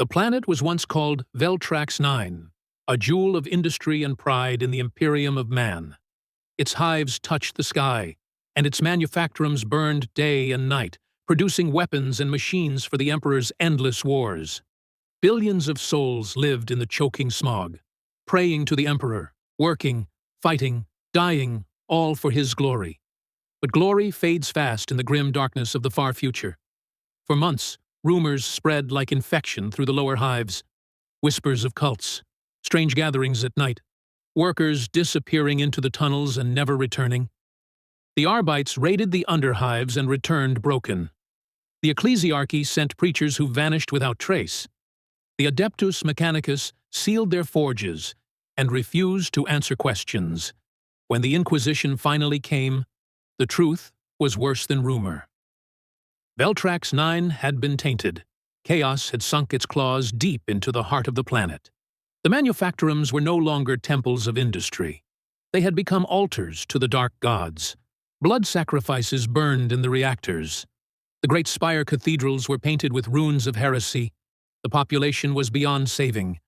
The planet was once called Veltrax 9, a jewel of industry and pride in the Imperium of Man. Its hives touched the sky, and its manufactorums burned day and night, producing weapons and machines for the Emperor's endless wars. Billions of souls lived in the choking smog, praying to the Emperor, working, fighting, dying, all for his glory. But glory fades fast in the grim darkness of the far future. For months, rumors spread like infection through the lower hives. Whispers of cults, strange gatherings at night, workers disappearing into the tunnels and never returning. The Arbites raided the underhives and returned broken. The Ecclesiarchy sent preachers who vanished without trace. The Adeptus Mechanicus sealed their forges and refused to answer questions. When the Inquisition finally came, the truth was worse than rumor. Veltrax 9 had been tainted. Chaos had sunk its claws deep into the heart of the planet. The manufactorums were no longer temples of industry. They had become altars to the dark gods. Blood sacrifices burned in the reactors. The great spire cathedrals were painted with runes of heresy. The population was beyond saving.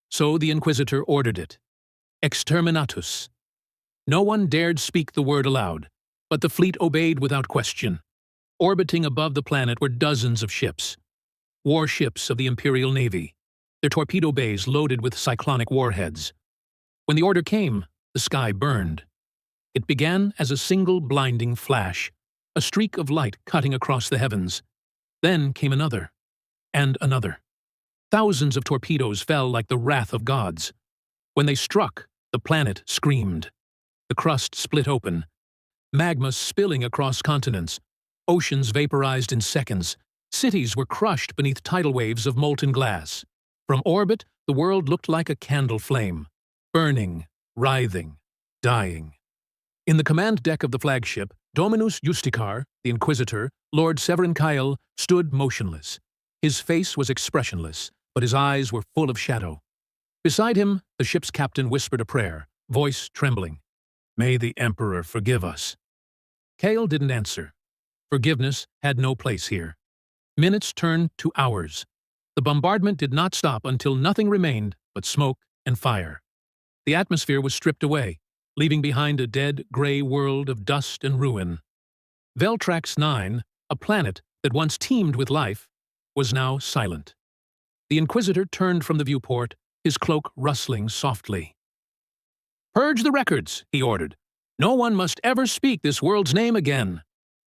So the Inquisitor ordered it. Exterminatus. No one dared speak the word aloud, but the fleet obeyed without question. Orbiting above the planet were dozens of ships. Warships of the Imperial Navy, their torpedo bays loaded with cyclonic warheads. When the order came, the sky burned. It began as a single blinding flash, a streak of light cutting across the heavens. Then came another, and another. Thousands of torpedoes fell like the wrath of gods. When they struck, the planet screamed. The crust split open, magma spilling across continents. Oceans vaporized in seconds. Cities were crushed beneath tidal waves of molten glass. From orbit, the world looked like a candle flame, burning, writhing, dying. In the command deck of the flagship, Dominus Justicar, the Inquisitor, Lord Severin Kyle, stood motionless. His face was expressionless, but his eyes were full of shadow. Beside him, the ship's captain whispered a prayer, voice trembling. "May the Emperor forgive us." Kyle didn't answer. Forgiveness had no place here. Minutes turned to hours. The bombardment did not stop until nothing remained but smoke and fire. The atmosphere was stripped away, leaving behind a dead, gray world of dust and ruin. Veltrax 9, a planet that once teemed with life, was now silent. The Inquisitor turned from the viewport, his cloak rustling softly. "Purge the records," he ordered. "No one must ever speak this world's name again."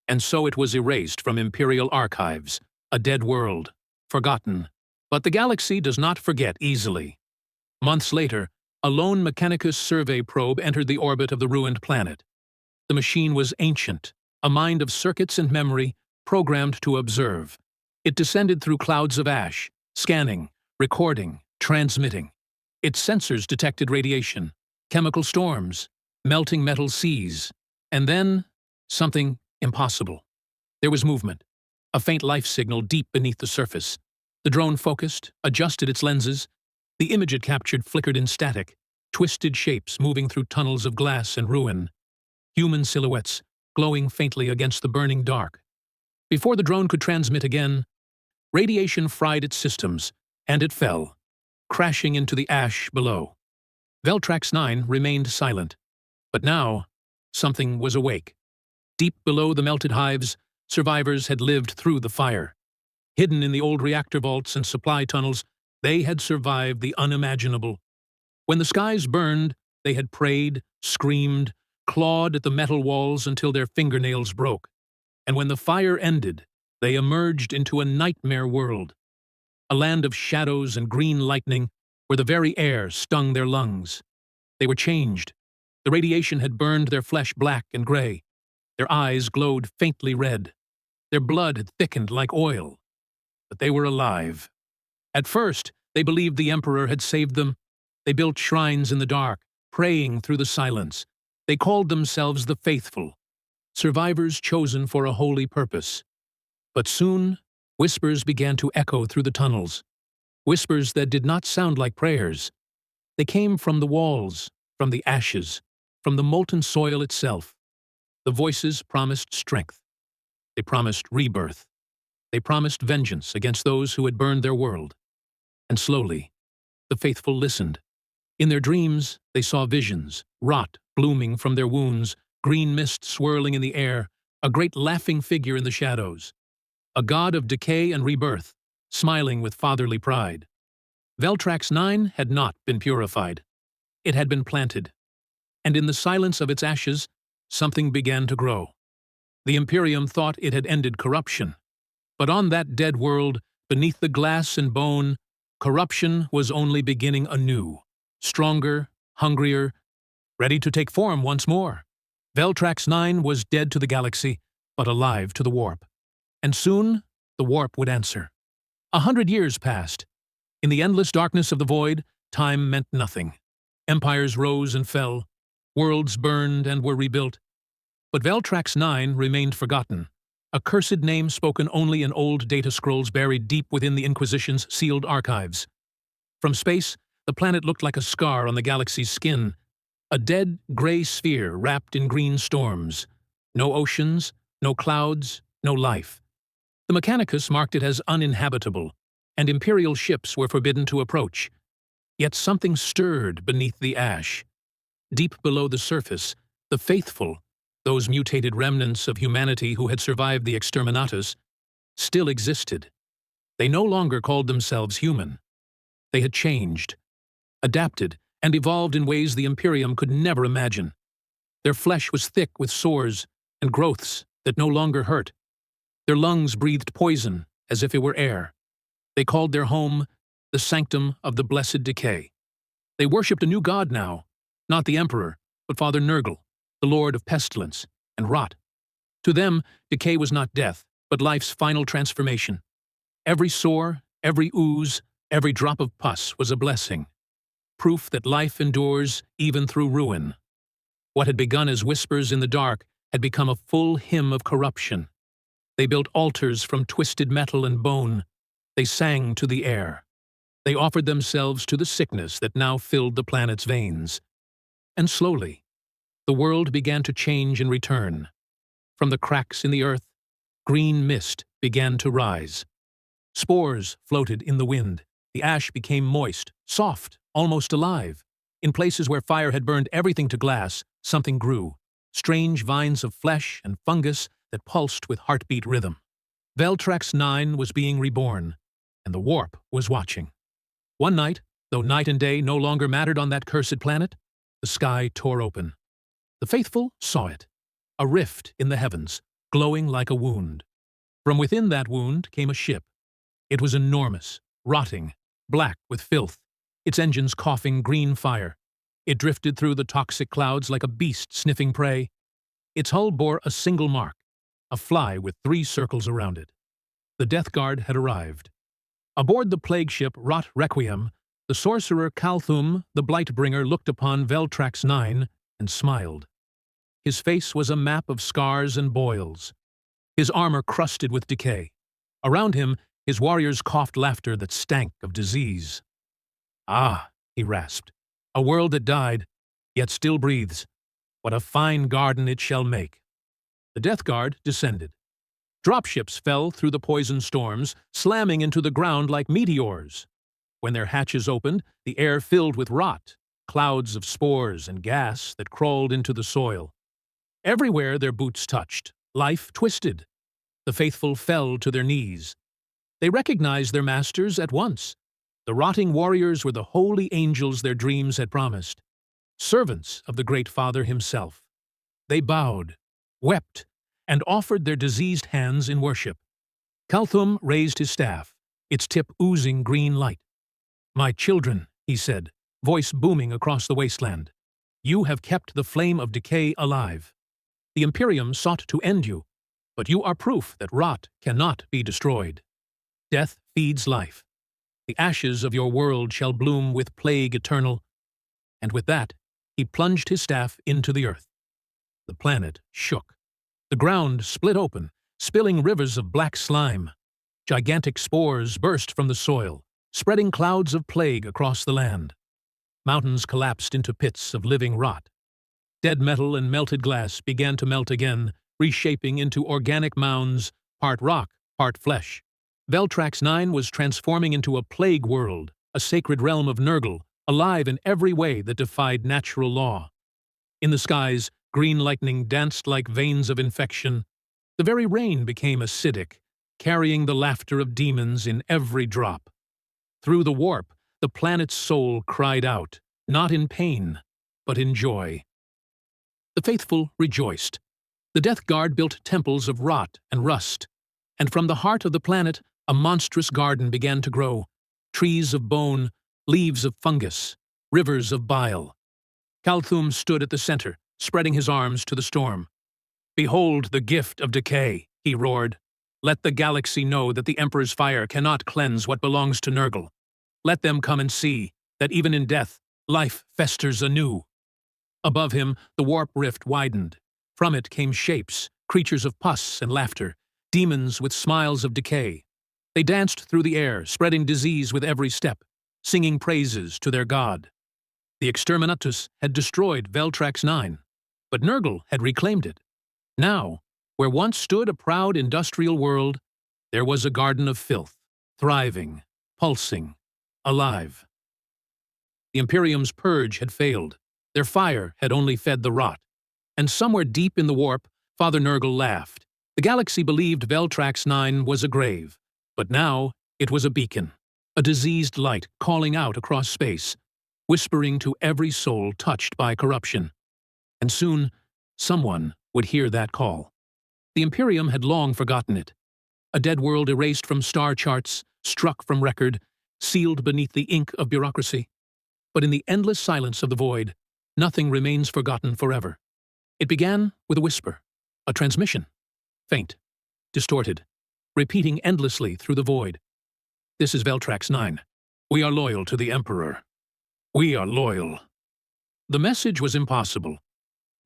And so it was erased from Imperial archives, a dead world, forgotten. But the galaxy does not forget easily. Months later, a lone Mechanicus survey probe entered the orbit of the ruined planet. The machine was ancient, a mind of circuits and memory, programmed to observe. It descended through clouds of ash, scanning, recording, transmitting. Its sensors detected radiation, chemical storms, melting metal seas, and then something impossible. There was movement, a faint life signal deep beneath the surface. The drone focused, adjusted its lenses. The image it captured flickered in static, twisted shapes moving through tunnels of glass and ruin. Human silhouettes, glowing faintly against the burning dark. Before the drone could transmit again, radiation fried its systems, and it fell, crashing into the ash below. Veltrax 9 remained silent, but now something was awake. Deep below the melted hives, survivors had lived through the fire. Hidden in the old reactor vaults and supply tunnels, they had survived the unimaginable. When the skies burned, they had prayed, screamed, clawed at the metal walls until their fingernails broke. And when the fire ended, they emerged into a nightmare world. A land of shadows and green lightning where the very air stung their lungs. They were changed. The radiation had burned their flesh black and gray. Their eyes glowed faintly red. Their blood had thickened like oil. But they were alive. At first, they believed the Emperor had saved them. They built shrines in the dark, praying through the silence. They called themselves the Faithful, survivors chosen for a holy purpose. But soon, whispers began to echo through the tunnels. Whispers that did not sound like prayers. They came from the walls, from the ashes, from the molten soil itself. The voices promised strength. They promised rebirth. They promised vengeance against those who had burned their world. And slowly, the faithful listened. In their dreams, they saw visions, rot blooming from their wounds, green mist swirling in the air, a great laughing figure in the shadows, a god of decay and rebirth, smiling with fatherly pride. Veltrax 9 had not been purified. It had been planted, and in the silence of its ashes, something began to grow. The Imperium thought it had ended corruption, but on that dead world, beneath the glass and bone, corruption was only beginning anew, stronger, hungrier, ready to take form once more. Veltrax 9 was dead to the galaxy, but alive to the warp. And soon, the warp would answer. 100 years passed. In the endless darkness of the void, time meant nothing. Empires rose and fell. Worlds burned and were rebuilt. But Veltrax 9 remained forgotten, a cursed name spoken only in old data scrolls buried deep within the Inquisition's sealed archives. From space, the planet looked like a scar on the galaxy's skin, a dead, gray sphere wrapped in green storms. No oceans, no clouds, no life. The Mechanicus marked it as uninhabitable, and Imperial ships were forbidden to approach. Yet something stirred beneath the ash. Deep below the surface, the faithful, those mutated remnants of humanity who had survived the Exterminatus, still existed. They no longer called themselves human. They had changed, adapted, and evolved in ways the Imperium could never imagine. Their flesh was thick with sores and growths that no longer hurt. Their lungs breathed poison as if it were air. They called their home the sanctum of the blessed decay. They worshipped a new god now, not the Emperor, but Father Nurgle, the Lord of pestilence and rot. To them, decay was not death, but life's final transformation. Every sore, every ooze, every drop of pus was a blessing, proof that life endures even through ruin. What had begun as whispers in the dark had become a full hymn of corruption. They built altars from twisted metal and bone. They sang to the air. They offered themselves to the sickness that now filled the planet's veins. And slowly, the world began to change in return. From the cracks in the earth, green mist began to rise. Spores floated in the wind. The ash became moist, soft, almost alive. In places where fire had burned everything to glass, something grew. Strange vines of flesh and fungus that pulsed with heartbeat rhythm. Veltrax 9 was being reborn, and the warp was watching. One night, though night and day no longer mattered on that cursed planet, the sky tore open. The faithful saw it, a rift in the heavens, glowing like a wound. From within that wound came a ship. It was enormous, rotting, black with filth, its engines coughing green fire. It drifted through the toxic clouds like a beast sniffing prey. Its hull bore a single mark, a fly with 3 circles around it. The Death Guard had arrived. Aboard the plague ship Rot Requiem, the sorcerer Calthum, the Blightbringer, looked upon Veltrax 9 and smiled. His face was a map of scars and boils, his armor crusted with decay. Around him, his warriors coughed laughter that stank of disease. "Ah," he rasped, "a world that died, yet still breathes. What a fine garden it shall make." The Death Guard descended. Dropships fell through the poison storms, slamming into the ground like meteors. When their hatches opened, the air filled with rot, clouds of spores and gas that crawled into the soil. Everywhere their boots touched, life twisted. The faithful fell to their knees. They recognized their masters at once. The rotting warriors were the holy angels their dreams had promised, servants of the Great Father himself. They bowed, wept, and offered their diseased hands in worship. Calthum raised his staff, its tip oozing green light. "My children," he said, voice booming across the wasteland, "you have kept the flame of decay alive. The Imperium sought to end you, but you are proof that rot cannot be destroyed. Death feeds life. The ashes of your world shall bloom with plague eternal." And with that, he plunged his staff into the earth. The planet shook. The ground split open, spilling rivers of black slime. Gigantic spores burst from the soil, spreading clouds of plague across the land. Mountains collapsed into pits of living rot. Dead metal and melted glass began to melt again, reshaping into organic mounds, part rock, part flesh. Veltrax 9 was transforming into a plague world, a sacred realm of Nurgle, alive in every way that defied natural law. In the skies, green lightning danced like veins of infection. The very rain became acidic, carrying the laughter of demons in every drop. Through the warp, the planet's soul cried out, not in pain, but in joy. The faithful rejoiced. The Death Guard built temples of rot and rust, and from the heart of the planet a monstrous garden began to grow, trees of bone, leaves of fungus, rivers of bile. Kalthum stood at the center, spreading his arms to the storm. "Behold the gift of decay," he roared. "Let the galaxy know that the Emperor's fire cannot cleanse what belongs to Nurgle. Let them come and see that even in death, life festers anew." Above him, the warp rift widened. From it came shapes, creatures of pus and laughter, demons with smiles of decay. They danced through the air, spreading disease with every step, singing praises to their god. The Exterminatus had destroyed Veltrax 9, but Nurgle had reclaimed it. Now, where once stood a proud industrial world, there was a garden of filth, thriving, pulsing, alive. The Imperium's purge had failed. Their fire had only fed the rot. And somewhere deep in the warp, Father Nurgle laughed. The galaxy believed Veltrax 9 was a grave, but now it was a beacon, a diseased light calling out across space, whispering to every soul touched by corruption. And soon, someone would hear that call. The Imperium had long forgotten it. A dead world erased from star charts, struck from record, sealed beneath the ink of bureaucracy. But in the endless silence of the void, nothing remains forgotten forever. It began with a whisper, a transmission, faint, distorted, repeating endlessly through the void. "This is Veltrax 9. We are loyal to the Emperor. We are loyal." The message was impossible.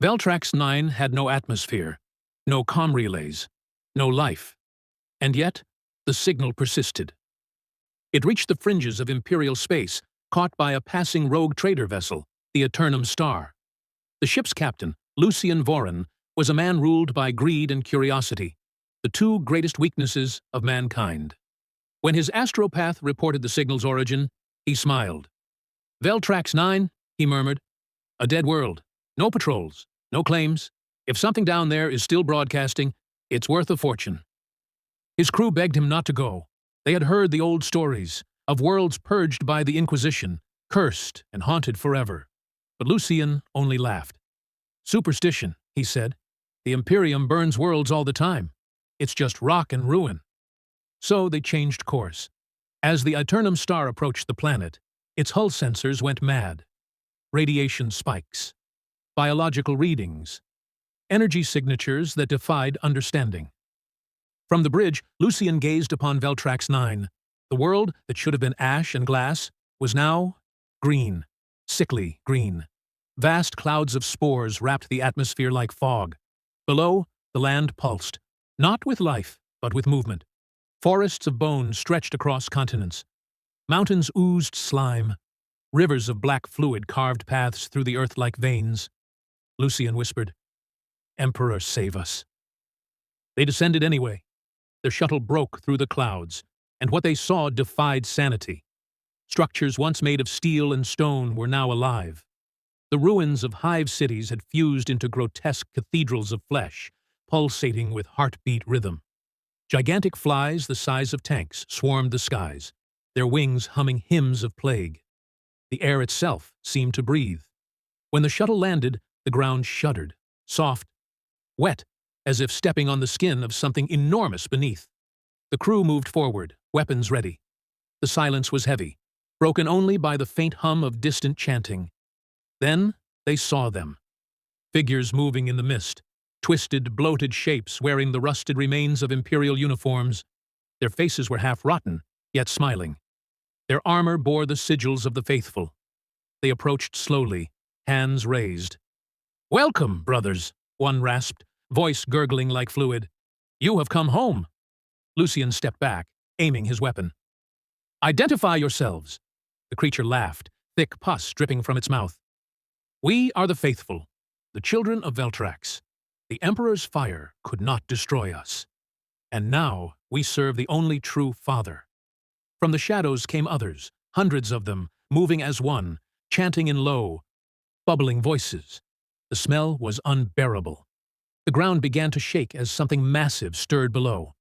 Veltrax 9 had no atmosphere, no comm relays, no life. And yet, the signal persisted. It reached the fringes of Imperial space, caught by a passing rogue trader vessel, the Eternum Star. The ship's captain, Lucian Voran, was a man ruled by greed and curiosity, the two greatest weaknesses of mankind. When his astropath reported the signal's origin, he smiled. "Veltrax 9, he murmured. "A dead world. No patrols. No claims. If something down there is still broadcasting, it's worth a fortune." His crew begged him not to go. They had heard the old stories of worlds purged by the Inquisition, cursed and haunted forever. But Lucian only laughed. "Superstition," he said. "The Imperium burns worlds all the time. It's just rock and ruin." So they changed course. As the Eternum Star approached the planet, its hull sensors went mad. Radiation spikes, biological readings, energy signatures that defied understanding. From the bridge, Lucian gazed upon Veltrax 9. The world that should have been ash and glass was now green, sickly green. Vast clouds of spores wrapped the atmosphere like fog. Below, the land pulsed, not with life, but with movement. Forests of bone stretched across continents. Mountains oozed slime. Rivers of black fluid carved paths through the earth like veins. Lucian whispered, "Emperor, save us." They descended anyway. Their shuttle broke through the clouds, and what they saw defied sanity. Structures once made of steel and stone were now alive. The ruins of hive cities had fused into grotesque cathedrals of flesh, pulsating with heartbeat rhythm. Gigantic flies the size of tanks swarmed the skies, their wings humming hymns of plague. The air itself seemed to breathe. When the shuttle landed, the ground shuddered, soft, wet, as if stepping on the skin of something enormous beneath. The crew moved forward, weapons ready. The silence was heavy, broken only by the faint hum of distant chanting. Then they saw them. Figures moving in the mist, twisted, bloated shapes wearing the rusted remains of Imperial uniforms. Their faces were half rotten, yet smiling. Their armor bore the sigils of the faithful. They approached slowly, hands raised. "Welcome, brothers," one rasped, voice gurgling like fluid. "You have come home." Lucian stepped back, aiming his weapon. "Identify yourselves." The creature laughed, thick pus dripping from its mouth. "We are the faithful, the children of Veltrax. The Emperor's fire could not destroy us. And now we serve the only true Father." From the shadows came others, hundreds of them, moving as one, chanting in low, bubbling voices. The smell was unbearable. The ground began to shake as something massive stirred below.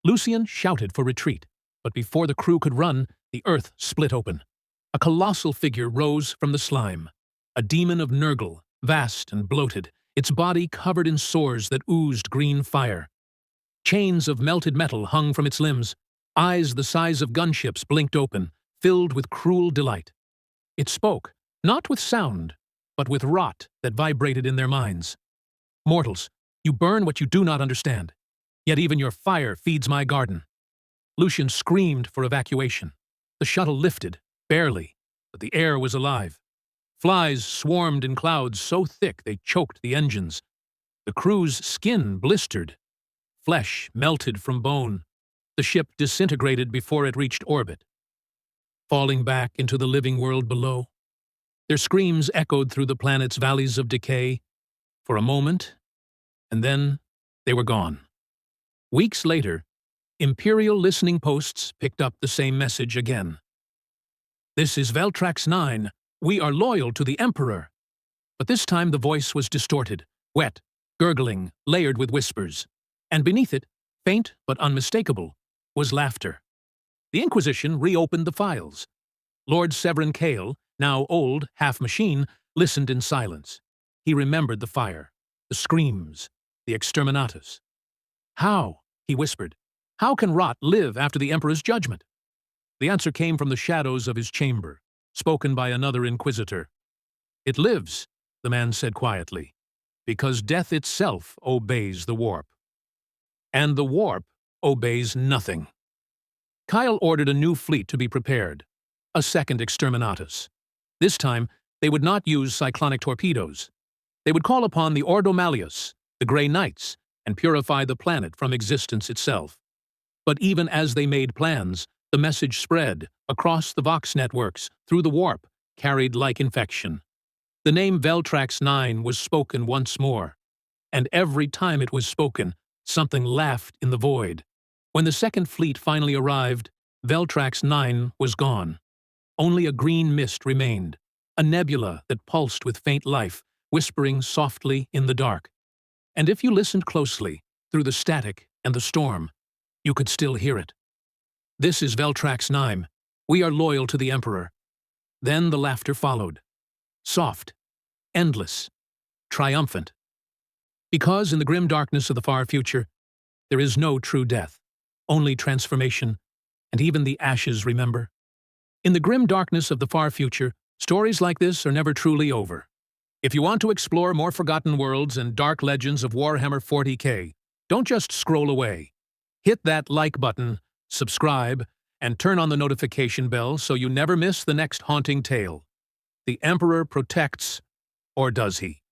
Lucian shouted for retreat, but before the crew could run, the earth split open. A colossal figure rose from the slime, a demon of Nurgle, vast and bloated, its body covered in sores that oozed green fire. Chains of melted metal hung from its limbs. Eyes the size of gunships blinked open, filled with cruel delight. It spoke, not with sound, but with rot that vibrated in their minds. "Mortals, you burn what you do not understand. Yet even your fire feeds my garden." Lucian screamed for evacuation. The shuttle lifted, barely, but the air was alive. Flies swarmed in clouds so thick they choked the engines. The crew's skin blistered. Flesh melted from bone. The ship disintegrated before it reached orbit, falling back into the living world below. Their screams echoed through the planet's valleys of decay for a moment, and then they were gone. Weeks later, Imperial listening posts picked up the same message again. "This is Veltrax 9. We are loyal to the Emperor." But this time the voice was distorted, wet, gurgling, layered with whispers. And beneath it, faint but unmistakable, was laughter. The Inquisition reopened the files. Lord Severin Cale, now old, half-machine, listened in silence. He remembered the fire, the screams, the Exterminatus. "How?" he whispered. "How can rot live after the Emperor's judgment?" The answer came from the shadows of his chamber, spoken by another Inquisitor. "It lives," the man said quietly, "because death itself obeys the warp. And the warp obeys nothing." Kyle ordered a new fleet to be prepared, a second Exterminatus. This time, they would not use cyclonic torpedoes. They would call upon the Ordo Malleus, the Grey Knights, and purify the planet from existence itself. But even as they made plans, the message spread across the Vox networks, through the warp, carried like infection. The name Veltrax 9 was spoken once more, and every time it was spoken, something laughed in the void. When the second fleet finally arrived, Veltrax 9 was gone. Only a green mist remained, a nebula that pulsed with faint life, whispering softly in the dark. And if you listened closely, through the static and the storm, you could still hear it. "This is Veltrax 9. We are loyal to the Emperor." Then the laughter followed. Soft, endless, triumphant. Because in the grim darkness of the far future, there is no true death, only transformation, and even the ashes remember. In the grim darkness of the far future, stories like this are never truly over. If you want to explore more forgotten worlds and dark legends of Warhammer 40K, don't just scroll away. Hit that like button, subscribe, and turn on the notification bell so you never miss the next haunting tale. The Emperor protects, or does he?